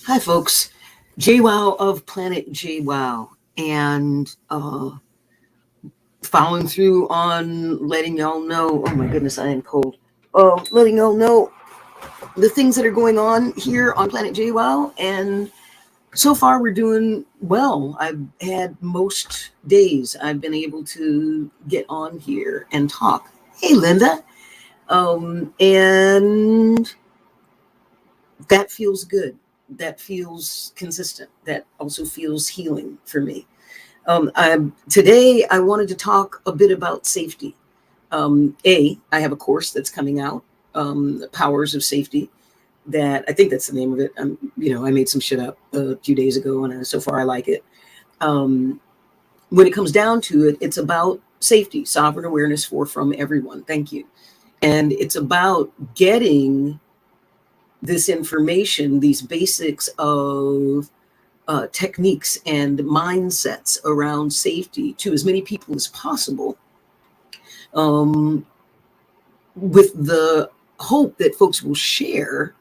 Hi, folks. JWoww of Planet JWoww, and following through on letting y'all know. Oh my goodness, I am cold. Letting y'all know the things that are going on here on Planet JWoww, and so far we're doing well. I've had most days I've been able to get on here and talk. Hey, Linda. And that feels good. That feels consistent. That also feels healing for me. Today, I wanted to talk a bit about safety. I have a course that's coming out, Powers of Safety. That I think that's the name of it. I made some shit up a few days ago, and so far I like it. When it comes down to it, it's about safety, sovereign awareness from everyone. Thank you. And it's about getting this information, these basics of techniques and mindsets around safety to as many people as possible, with the hope that folks will share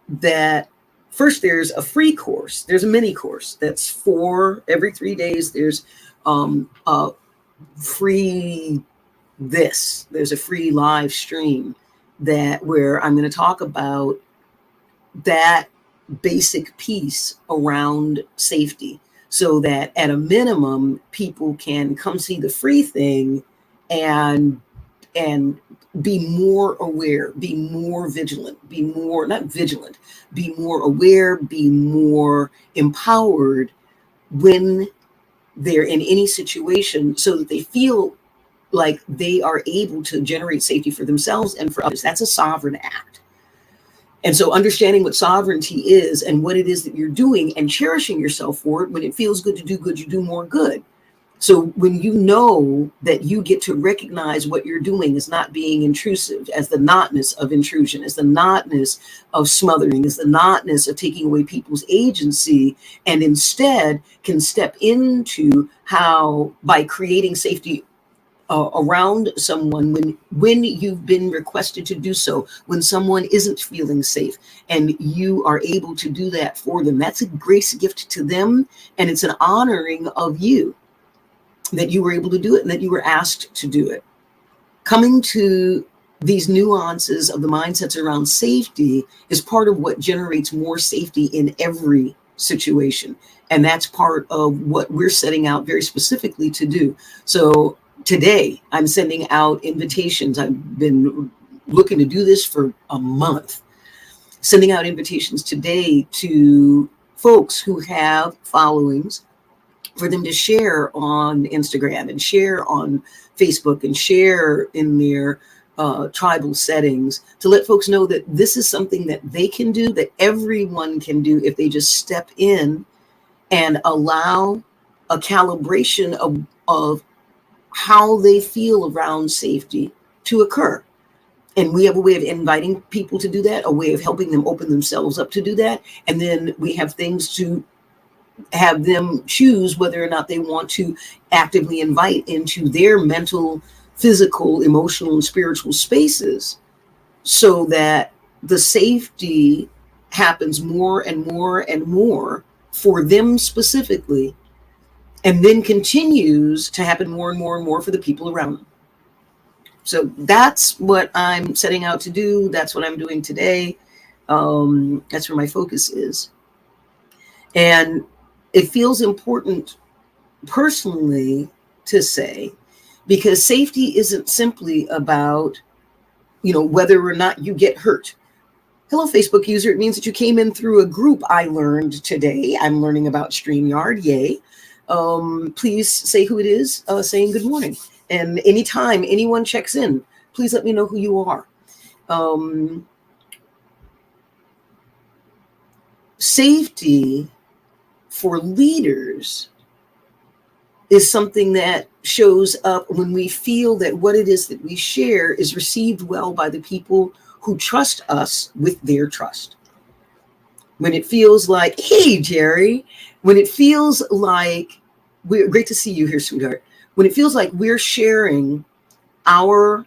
that. First, there's a free course. There's a mini course that's for every 3 days. There's a free there's a free live stream where I'm going to talk about that basic piece around safety, so that at a minimum people can come see the free thing and be more aware, be more vigilant, be more not vigilant, be more aware, be more empowered when they're in any situation, so that they feel like they are able to generate safety for themselves and for others. That's a sovereign act. And so understanding what sovereignty is and what it is that you're doing and cherishing yourself for it. When it feels good to do good, you do more good. So when you know that you get to recognize what you're doing is not being intrusive, as the notness of intrusion, as the notness of smothering, as the notness of taking away people's agency, and instead can step into how, by creating safety around someone when you've been requested to do so, when someone isn't feeling safe, and you are able to do that for them, that's a grace gift to them, and it's an honoring of you that you were able to do it and that you were asked to do it. Coming to these nuances of the mindsets around safety is part of what generates more safety in every situation, and that's part of what we're setting out very specifically to do. So today, I'm sending out invitations. I've been looking to do this for a month. Sending out invitations today to folks who have followings, for them to share on Instagram and share on Facebook and share in their tribal settings, to let folks know that this is something that they can do, that everyone can do, if they just step in and allow a calibration of how they feel around safety to occur. And we have a way of inviting people to do that, a way of helping them open themselves up to do that. And then we have things to have them choose whether or not they want to actively invite into their mental, physical, emotional, and spiritual spaces, so that the safety happens more and more and more for them specifically, and then continues to happen more and more and more for the people around them. So that's what I'm setting out to do. That's what I'm doing today. That's where my focus is. And it feels important personally to say, because safety isn't simply about, whether or not you get hurt. Hello, Facebook user. It means that you came in through a group I learned today. I'm learning about StreamYard. Yay. Please say who it is, saying good morning. And anytime anyone checks in, please let me know who you are. Safety for leaders is something that shows up when we feel that what it is that we share is received well by the people who trust us with their trust. When it feels like, hey, Jerry, when it feels like great to see you here, sweetheart. When it feels like we're sharing our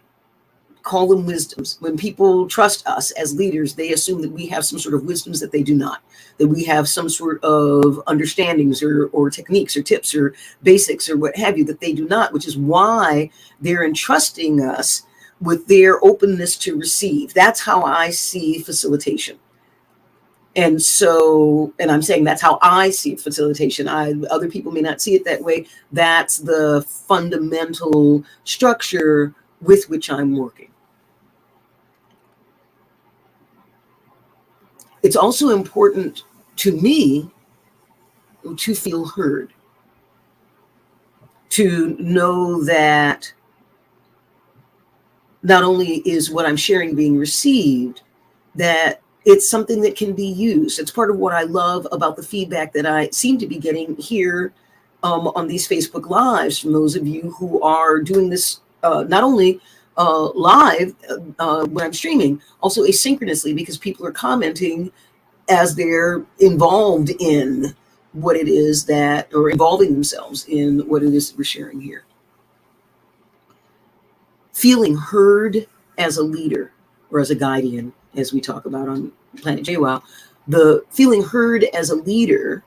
call them wisdoms. When people trust us as leaders, they assume that we have some sort of wisdoms that they do not, that we have some sort of understandings or techniques or tips or basics or what have you that they do not, which is why they're entrusting us with their openness to receive. That's how I see facilitation. And so, and I'm saying that's how I see facilitation. Other people may not see it that way. That's the fundamental structure with which I'm working. It's also important to me to feel heard, to know that not only is what I'm sharing being received, that it's something that can be used. It's part of what I love about the feedback that I seem to be getting here on these Facebook Lives from those of you who are doing this not only live when I'm streaming, also asynchronously, because people are commenting as they're involved in what it is that, or involving themselves in what it is that we're sharing here. Feeling heard as a leader or as a guardian, as we talk about on Planet JWoww, the feeling heard as a leader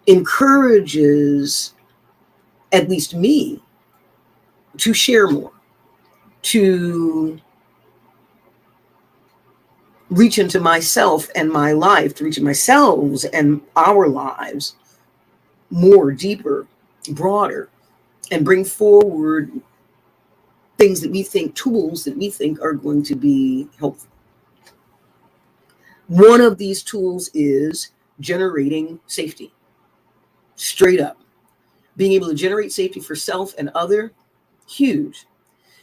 encourages at least me to share more, to reach into myself and my life, to reach into myself and our lives more, deeper, broader, and bring forward things that we think, tools that we think are going to be helpful. One of these tools is generating safety. Straight up. Being able to generate safety for self and other, huge.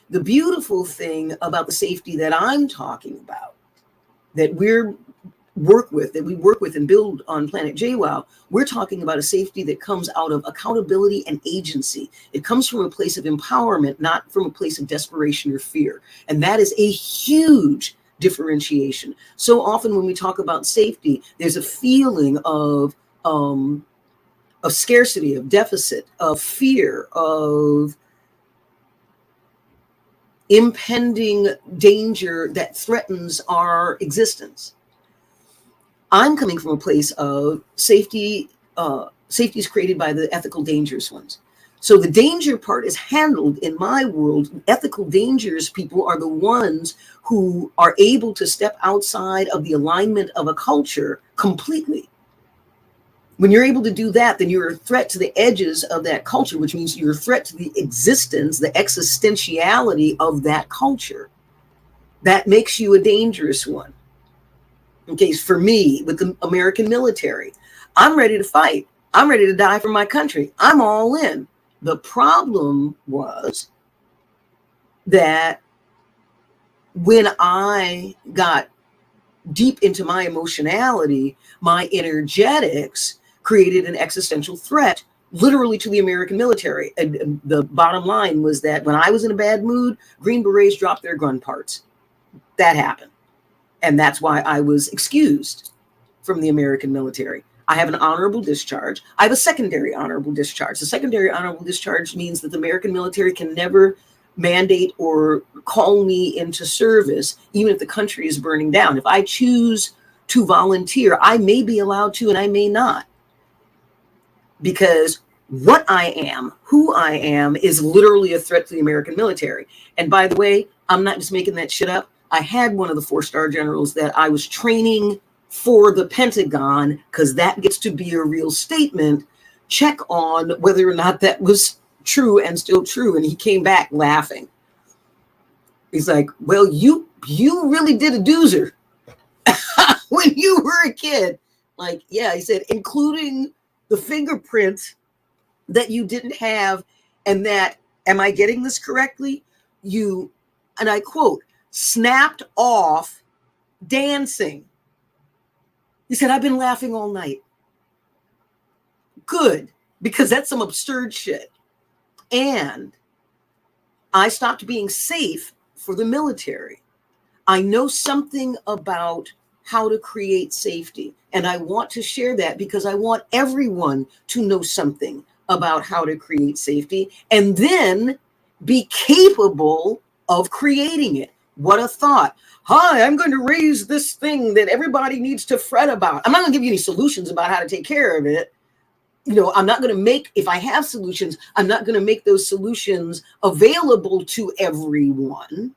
The beautiful thing about the safety that I'm talking about, that we work with and build on Planet JWoww, we're talking about a safety that comes out of accountability and agency. It comes from a place of empowerment, not from a place of desperation or fear. And that is a huge differentiation. So often when we talk about safety, there's a feeling of scarcity, of deficit, of fear, of impending danger that threatens our existence. I'm coming from a place of safety. Safety is created by the ethical dangerous ones. So the danger part is handled in my world. Ethical dangerous people are the ones who are able to step outside of the alignment of a culture completely. When you're able to do that, then you're a threat to the edges of that culture, which means you're a threat to the existence, the existentiality of that culture. That makes you a dangerous one. Okay, for me, with the American military, I'm ready to fight. I'm ready to die for my country. I'm all in. The problem was that when I got deep into my emotionality, my energetics created an existential threat, literally, to the American military. And the bottom line was that when I was in a bad mood, Green Berets dropped their gun parts. That happened. And that's why I was excused from the American military. I have an honorable discharge. I have a secondary honorable discharge. The secondary honorable discharge means that the American military can never mandate or call me into service, even if the country is burning down. If I choose to volunteer, I may be allowed to, and I may not. Because what I am, who I am, is literally a threat to the American military. And by the way, I'm not just making that shit up. I had one of the 4-star generals that I was training for the Pentagon, because that gets to be a real statement, check on whether or not that was true and still true. And he came back laughing. He's like, well, you really did a doozer when you were a kid. Like, yeah, he said, including the fingerprint that you didn't have, and that, am I getting this correctly? You, and I quote, snapped off dancing. He said, I've been laughing all night. Good, because that's some absurd shit. And I stopped being safe for the military. I know something about how to create safety. And I want to share that because I want everyone to know something about how to create safety and then be capable of creating it. What a thought. Hi, I'm going to raise this thing that everybody needs to fret about. I'm not going to give you any solutions about how to take care of it. I'm not going to make, if I have solutions, I'm not going to make those solutions available to everyone.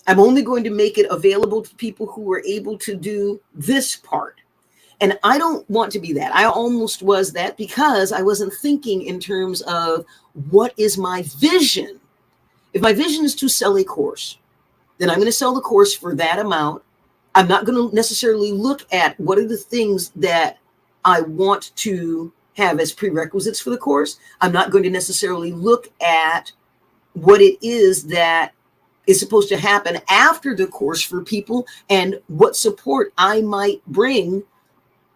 I'm only going to make it available to people who are able to do this part. And I don't want to be that. I almost was that because I wasn't thinking in terms of what is my vision. If my vision is to sell a course, then I'm going to sell the course for that amount. I'm not going to necessarily look at what are the things that I want to have as prerequisites for the course. I'm not going to necessarily look at what it is that is supposed to happen after the course for people and what support I might bring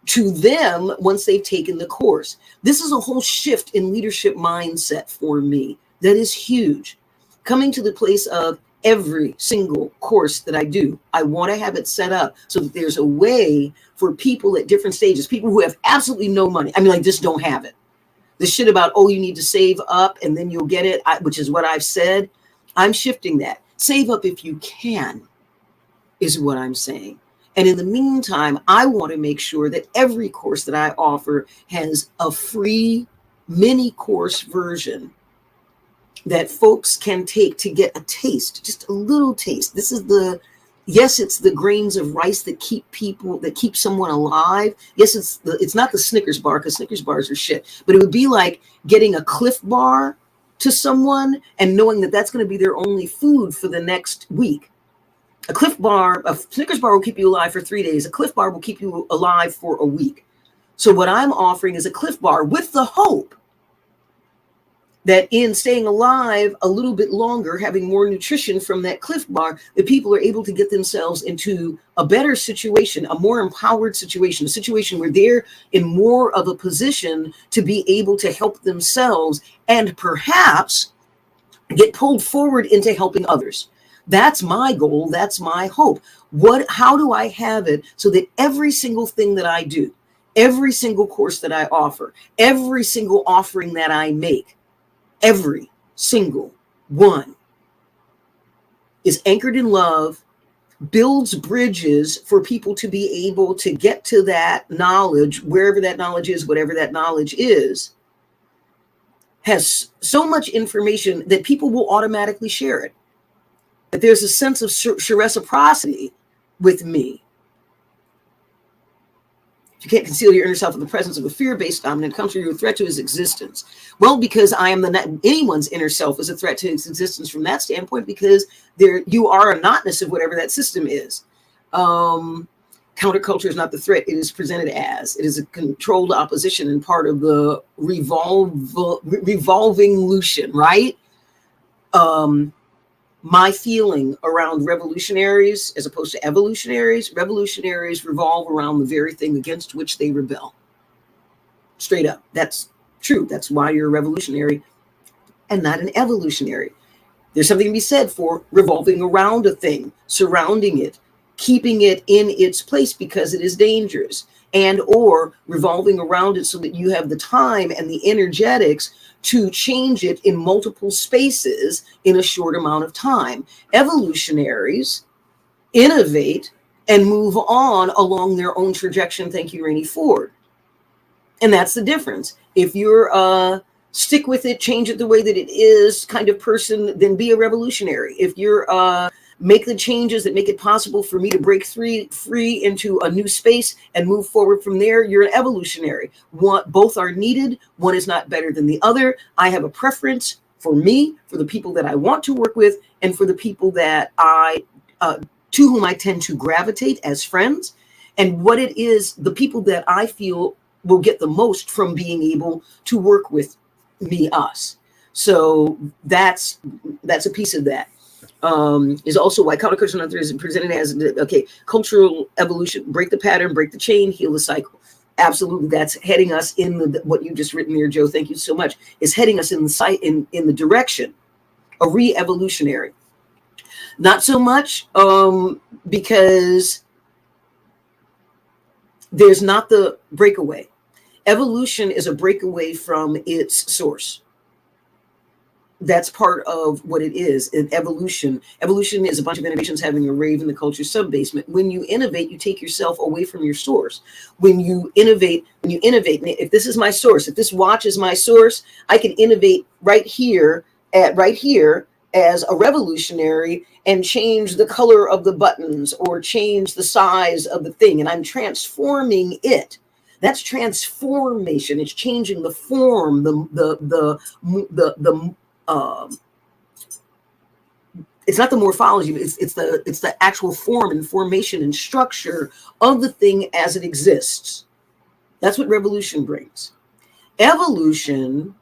to them once they've taken the course. This is a whole shift in leadership mindset for me. That is huge. Coming to the place of every single course that I do, I want to have it set up so that there's a way for people at different stages, people who have absolutely no money. I mean, like, just don't have it. The shit about, oh, you need to save up and then you'll get it, which is what I've said. I'm shifting that. Save up if you can, is what I'm saying. And in the meantime, I want to make sure that every course that I offer has a free mini course version that folks can take to get a taste, just a little taste. This is yes, it's the grains of rice that keep someone alive. Yes, it's not the Snickers bar, because Snickers bars are shit, but it would be like getting a Cliff Bar to someone and knowing that that's going to be their only food for the next week. A Snickers bar will keep you alive for 3 days. A Cliff Bar will keep you alive for a week. So what I'm offering is a Cliff Bar with the hope that in staying alive a little bit longer, having more nutrition from that Cliff Bar, that people are able to get themselves into a better situation, a more empowered situation, a situation where they're in more of a position to be able to help themselves and perhaps get pulled forward into helping others. That's my goal. That's my hope. How do I have it so that every single thing that I do, every single course that I offer, every single offering that I make, every single one is anchored in love, builds bridges for people to be able to get to that knowledge, wherever that knowledge is, whatever that knowledge is, has so much information that people will automatically share it. That there's a sense of reciprocity with me. You can't conceal your inner self in the presence of a fear-based dominant country. You're a threat to his existence. Well, because I am anyone's inner self is a threat to his existence from that standpoint, because you are a notness of whatever that system is. Counterculture is not the threat it is presented as. It is a controlled opposition and part of the revolving Lucian, right? My feeling around revolutionaries as opposed to revolutionaries revolve around the very thing against which they rebel. Straight up. That's true. That's why you're a revolutionary and not an evolutionary. There's something to be said for revolving around a thing, surrounding it, keeping it in its place because it is dangerous, and or revolving around it so that you have the time and the energetics to change it in multiple spaces in a short amount of time. Evolutionaries innovate and move on along their own trajectory. Thank you, Rainey Ford. And that's the difference. If you're a stick with it, change it the way that it is kind of person, then be a revolutionary. If you're make the changes that make it possible for me to break free into a new space and move forward from there, you're an evolutionary. Both are needed. One is not better than the other. I have a preference for me, for the people that I want to work with, and for the people that to whom I tend to gravitate as friends, and what it is, the people that I feel will get the most from being able to work with me, us. So that's a piece of that. Is also why counterculture is presented as, okay, cultural evolution, break the pattern, break the chain, heal the cycle. Absolutely, that's heading us in what you just written there, Joe. Thank you so much. Is heading us in the direction of re-evolutionary. Not so much because there's not the breakaway. Evolution is a breakaway from its source. That's part of what it is in evolution. Evolution is a bunch of innovations having a rave in the culture sub-basement. When you innovate, you take yourself away from your source. When you innovate, if this is my source, if this watch is my source, I can innovate right here as a revolutionary and change the color of the buttons or change the size of the thing, and I'm transforming it. That's transformation. It's changing the form, it's not the morphology, but it's the actual form and formation and structure of the thing as it exists. That's what revolution brings. Evolution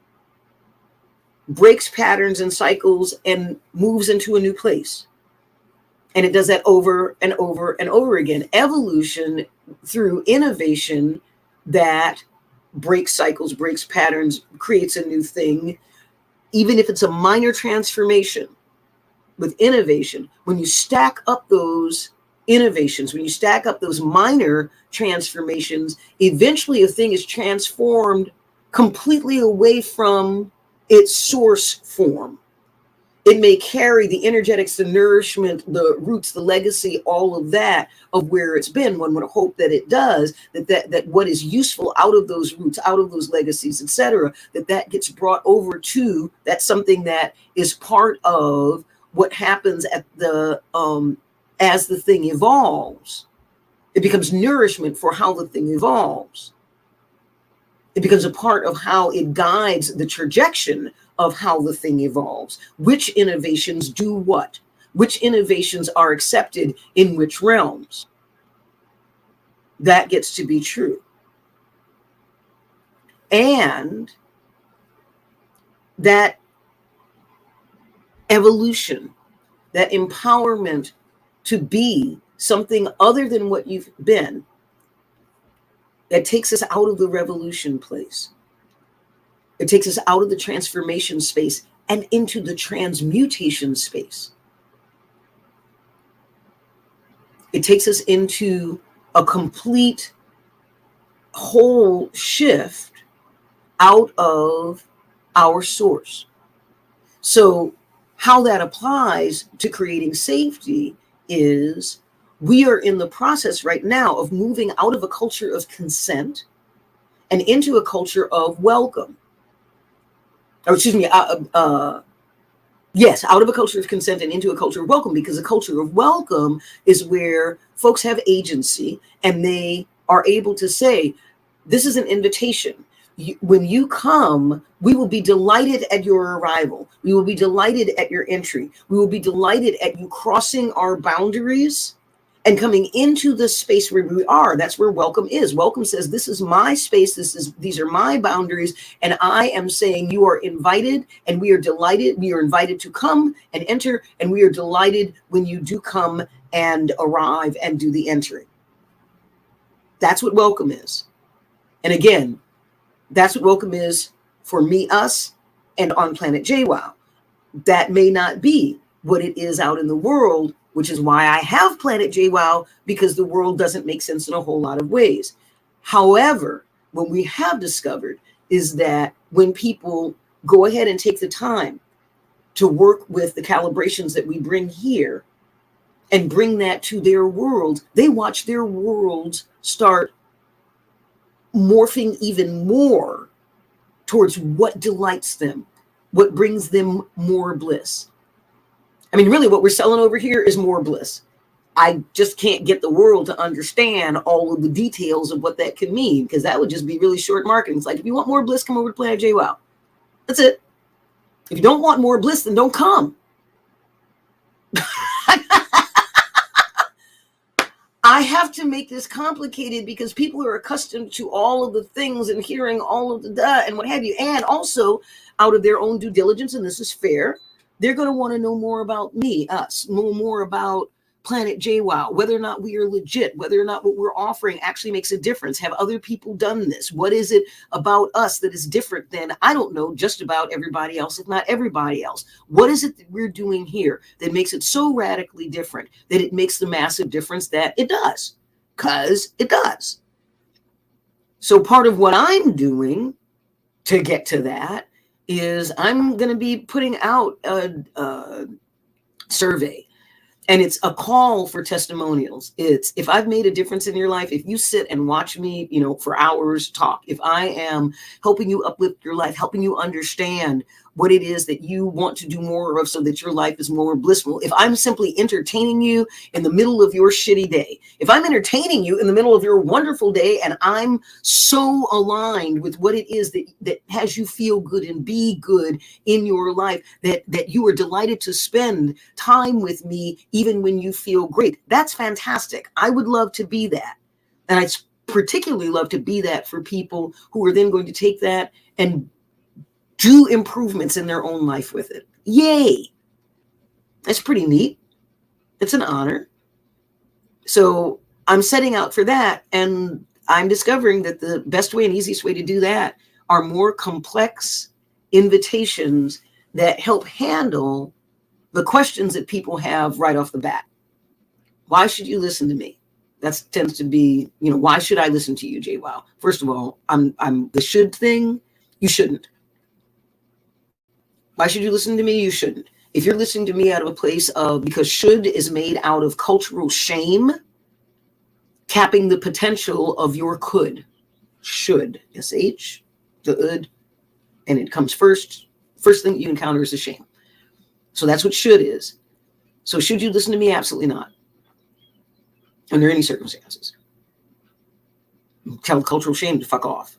breaks patterns and cycles and moves into a new place. And it does that over and over and over again. Evolution, through innovation that breaks cycles, breaks patterns, creates a new thing, even if it's a minor transformation. With innovation, when you stack up those innovations, when you stack up those minor transformations, eventually a thing is transformed completely away from its source form. It may carry the energetics, the nourishment, the roots, the legacy, all of that of where it's been. One would hope that it does, that what is useful out of those roots, out of those legacies, etc., that gets brought over to, that's something that is part of what happens at the as the thing evolves. It becomes nourishment for how the thing evolves. It becomes a part of how it guides the trajectory of how the thing evolves. Which innovations do what? Which innovations are accepted in which realms? That gets to be true. And that evolution, that empowerment to be something other than what you've been, that takes us out of the revolution place. It takes us out of the transformation space and into the transmutation space. It takes us into a complete whole shift out of our source. So how that applies to creating safety is we are in the process right now of moving out of a culture of consent and into a culture of welcome. Or excuse me, yes, out of a culture of consent and into a culture of welcome, because a culture of welcome is where folks have agency and they are able to say, this is an invitation. When you come, we will be delighted at your arrival. We will be delighted at your entry. We will be delighted at you crossing our boundaries and coming into the space where we are. That's where welcome is. Welcome says, this is my space. These are my boundaries. And I am saying you are invited and we are delighted. We are invited to come and enter. And we are delighted when you do come and arrive and do the entering. That's what welcome is. And again, that's what welcome is for me, us, and on planet JWoww. That may not be what it is out in the world, which is why I have planet JWoww, because the world doesn't make sense in a whole lot of ways. However, what we have discovered is that when people go ahead and take the time to work with the calibrations that we bring here and bring that to their world, they watch their worlds start morphing even more towards what delights them, what brings them more bliss. I mean, really what we're selling over here is more bliss. I just can't get the world to understand all of the details of what that could mean, because that would just be really short marketing. It's like, if you want more bliss, come over to Planet JWoww. That's it. If you don't want more bliss, then don't come. I have to make this complicated because people are accustomed to all of the things and hearing all of the and what have you. And also, out of their own due diligence, and this is fair, they're going to want to know more about me, us, know more about Planet JWoww, whether or not we are legit, whether or not what we're offering actually makes a difference. Have other people done this? What is it about us that is different than, I don't know, just about everybody else, if not everybody else? What is it that we're doing here that makes it so radically different that it makes the massive difference that it does? Because it does. So part of what I'm doing to get to that is I'm going to be putting out a survey. And it's a call for testimonials. It's, if I've made a difference in your life, if you sit and watch me, for hours talk, if I am helping you uplift your life, helping you understand what it is that you want to do more of so that your life is more blissful, if I'm simply entertaining you in the middle of your shitty day, if I'm entertaining you in the middle of your wonderful day, and I'm so aligned with what it is that has you feel good and be good in your life, that you are delighted to spend time with me even when you feel great, that's fantastic. I would love to be that. And I particularly love to be that for people who are then going to take that and do improvements in their own life with it. Yay. That's pretty neat. It's an honor. So I'm setting out for that, and I'm discovering that the best way and easiest way to do that are more complex invitations that help handle the questions that people have right off the bat. Why should you listen to me? That tends to be, why should I listen to you, JWoww? First of all, I'm the should thing. You shouldn't. Why should you listen to me? You shouldn't. If you're listening to me out of a place of, because should is made out of cultural shame, capping the potential of your could. Should, S-H, the ud, and it comes first. First thing you encounter is a shame. So that's what should is. So should you listen to me? Absolutely not. Under any circumstances. Tell cultural shame to fuck off.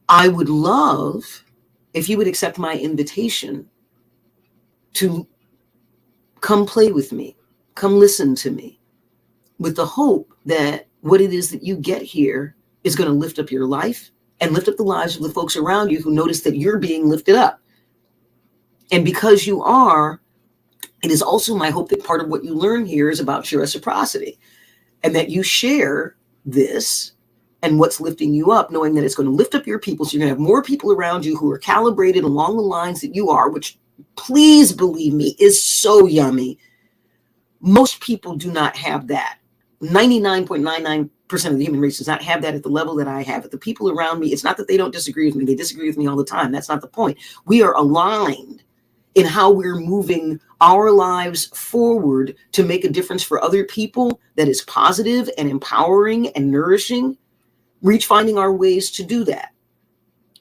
I would love if you would accept my invitation to come play with me, come listen to me, with the hope that what it is that you get here is going to lift up your life and lift up the lives of the folks around you who notice that you're being lifted up. And because you are, it is also my hope that part of what you learn here is about your reciprocity, and that you share this and what's lifting you up, knowing that it's going to lift up your people. So you're going to have more people around you who are calibrated along the lines that you are, which, please believe me, is so yummy. Most people do not have that. 99.99% of the human race does not have that at the level that I have it. The people around me, it's not that they don't disagree with me. They disagree with me all the time. That's not the point. We are aligned in how we're moving our lives forward to make a difference for other people that is positive and empowering and nourishing. Reach finding our ways to do that.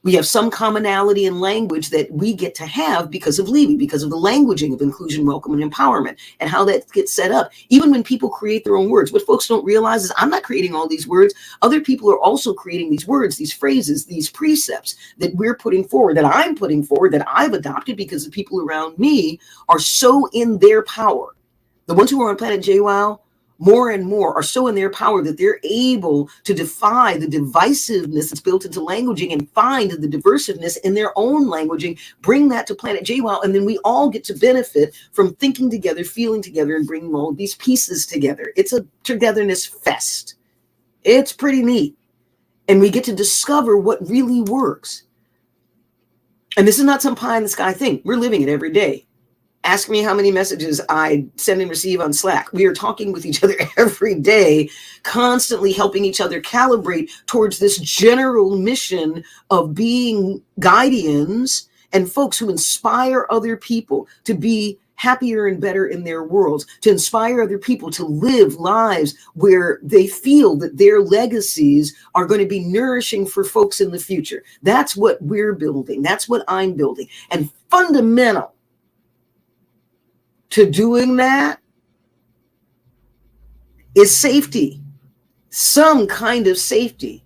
We have some commonality in language that we get to have because of Levy, because of the languaging of inclusion, welcome, and empowerment, and how that gets set up. Even when people create their own words, what folks don't realize is I'm not creating all these words. Other people are also creating these words, these phrases, these precepts that we're putting forward, that I'm putting forward, that I've adopted because the people around me are so in their power. The ones who are on Planet JWoww, more and more, are so in their power that they're able to defy the divisiveness that's built into languaging and find the diversiveness in their own languaging, bring that to Planet JWoww, and then we all get to benefit from thinking together, feeling together, and bringing all these pieces together. It's a togetherness fest. It's pretty neat. And we get to discover what really works. And this is not some pie in the sky thing. We're living it every day. Ask me how many messages I send and receive on Slack. We are talking with each other every day, constantly helping each other calibrate towards this general mission of being guardians and folks who inspire other people to be happier and better in their worlds, to inspire other people to live lives where they feel that their legacies are going to be nourishing for folks in the future. That's what we're building. That's what I'm building. And fundamental to doing that is safety, some kind of safety,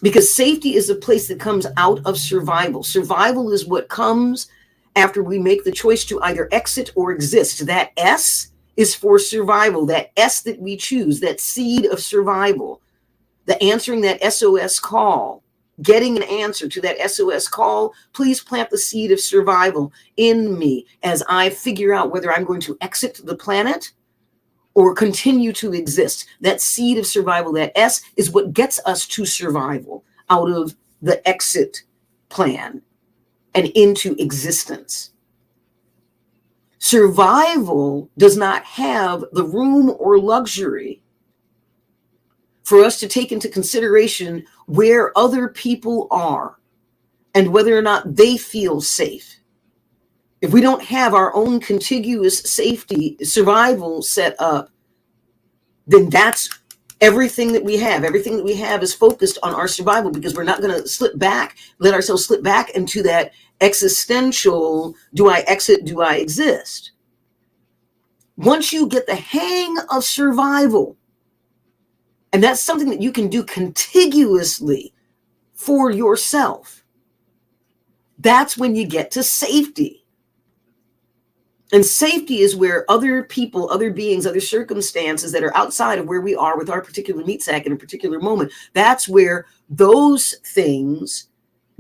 because safety is a place that comes out of survival. Survival is what comes after we make the choice to either exit or exist. That S is for survival, that S that we choose, that seed of survival, the answering that SOS call, getting an answer to that SOS call. Please plant the seed of survival in me as I figure out whether I'm going to exit the planet or continue to exist. That seed of survival, that S, is what gets us to survival out of the exit plan and into existence. Survival does not have the room or luxury for us to take into consideration where other people are and whether or not they feel safe. If we don't have our own contiguous safety survival set up, then that's everything that we have. Everything that we have is focused on our survival, because we're not going to let ourselves slip back into that existential, do I exit, do I exist? Once you get the hang of survival, and that's something that you can do contiguously for yourself, that's when you get to safety. And safety is where other people, other beings, other circumstances that are outside of where we are with our particular meat sack in a particular moment, that's where those things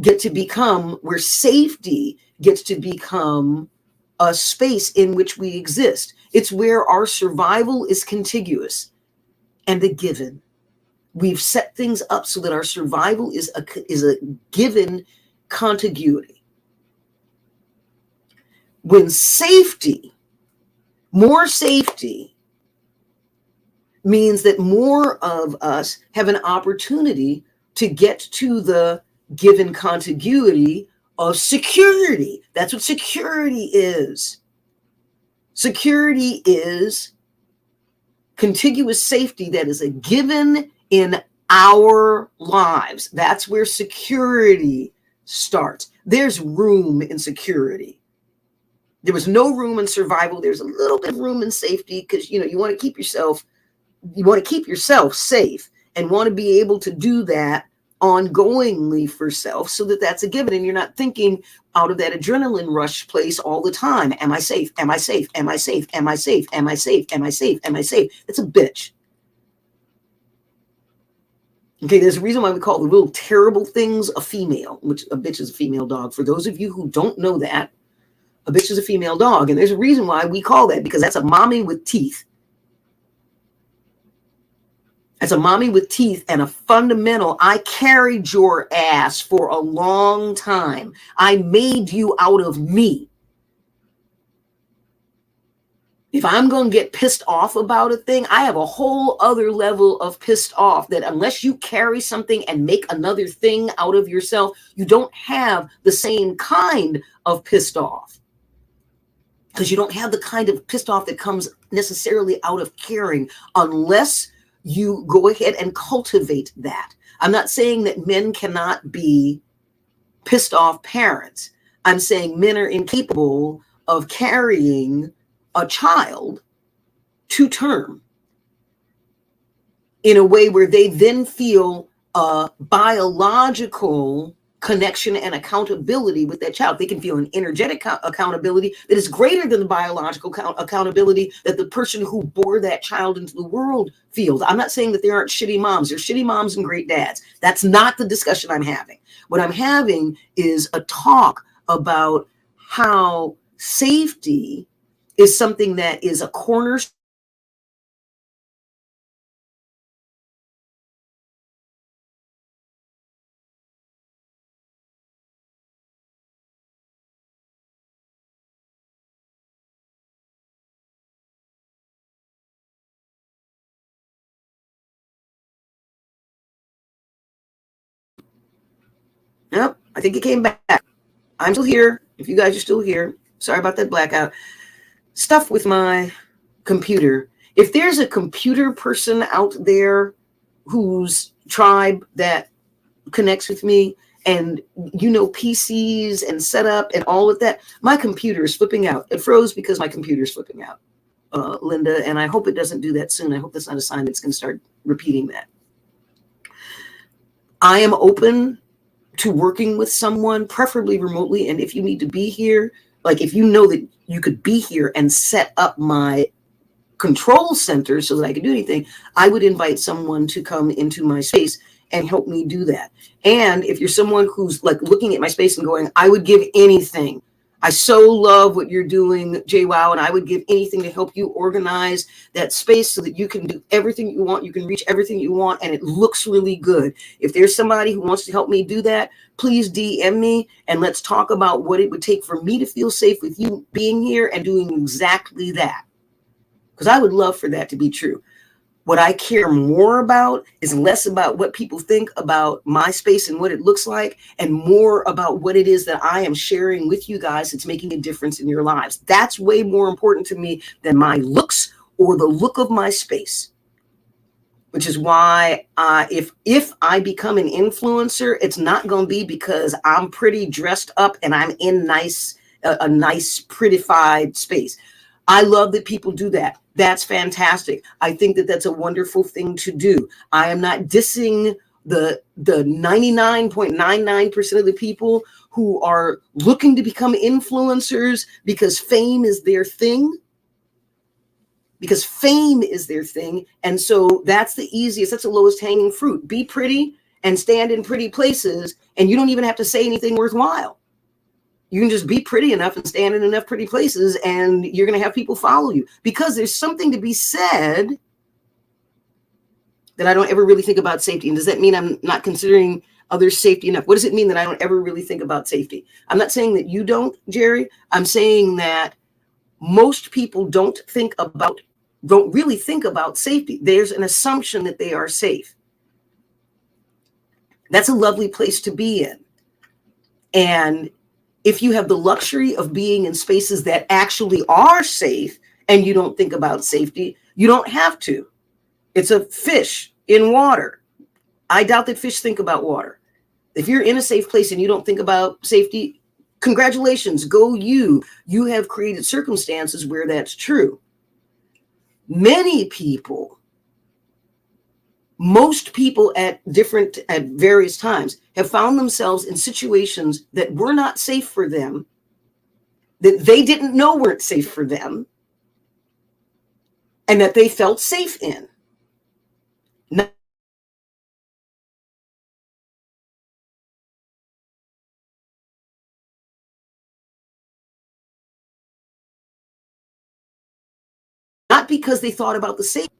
get to become, where safety gets to become a space in which we exist. It's where our survival is contiguous and a given. We've set things up so that our survival is a given contiguity. When safety, more safety, means that more of us have an opportunity to get to the given contiguity of security. That's what security is. Security is contiguous safety that is a given in our lives. That's where security starts. There's room in security. There was no room in survival. There's a little bit of room in safety, because you want to keep yourself safe, and want to be able to do that ongoingly for self, so that that's a given, and you're not thinking out of that adrenaline rush place all the time. Am I safe? Am I safe? Am I safe? Am I safe? Am I safe? Am I safe? Am I safe? It's a bitch. Okay, there's a reason why we call the little terrible things a female, which a bitch is a female dog. For those of you who don't know that, a bitch is a female dog, and there's a reason why we call that, because that's a mommy with teeth. As a mommy with teeth and a fundamental, I carried your ass for a long time. I made you out of me. If I'm going to get pissed off about a thing, I have a whole other level of pissed off that unless you carry something and make another thing out of yourself, you don't have the same kind of pissed off. Because you don't have the kind of pissed off that comes necessarily out of caring, unless you go ahead and cultivate that. I'm not saying that men cannot be pissed off parents. I'm saying men are incapable of carrying a child to term in a way where they then feel a biological connection and accountability with that child. They can feel an energetic accountability that is greater than the biological accountability that the person who bore that child into the world feels. I'm not saying that there aren't shitty moms. There's shitty moms and great dads. That's not the discussion I'm having. What I'm having is a talk about how safety is something that is a cornerstone. Yep, I think it came back. I'm still here. If you guys are still here, sorry about that blackout. Stuff with my computer. If there's a computer person out there whose tribe that connects with me, and PCs and setup and all of that, my computer is flipping out. It froze because my computer is flipping out, Linda, and I hope it doesn't do that soon. I hope that's not a sign that's going to start repeating that. I am open to working with someone, preferably remotely. And if you need to be here, like if you know that you could be here and set up my control center so that I could do anything, I would invite someone to come into my space and help me do that. And if you're someone who's like looking at my space and going, I would give anything. I so love what you're doing, JWoww, and I would give anything to help you organize that space so that you can do everything you want, you can reach everything you want, and it looks really good. If there's somebody who wants to help me do that, please DM me and let's talk about what it would take for me to feel safe with you being here and doing exactly that. Because I would love for that to be true. What I care more about is less about what people think about my space and what it looks like, and more about what it is that I am sharing with you guys that's making a difference in your lives. That's way more important to me than my looks or the look of my space. Which is why if I become an influencer, it's not going to be because I'm pretty dressed up and I'm in a nice prettified space. I love that people do that. That's fantastic. I think that that's a wonderful thing to do. I am not dissing the 99.99% of the people who are looking to become influencers because fame is their thing. Because fame is their thing. And so that's the easiest, that's the lowest hanging fruit. Be pretty and stand in pretty places, and you don't even have to say anything worthwhile. You can just be pretty enough and stand in enough pretty places, and you're going to have people follow you. Because there's something to be said that I don't ever really think about safety. And does that mean I'm not considering others' safety enough? What does it mean that I don't ever really think about safety? I'm not saying that you don't, Jerry. I'm saying that most people don't really think about safety. There's an assumption that they are safe. That's a lovely place to be in. And if you have the luxury of being in spaces that actually are safe and you don't think about safety, you don't have to. It's a fish in water. I doubt that fish think about water. If you're in a safe place and you don't think about safety, congratulations, go you. You have created circumstances where that's true. Most people at various times have found themselves in situations that were not safe for them, that they didn't know weren't safe for them, and that they felt safe in. Not because they thought about the safety.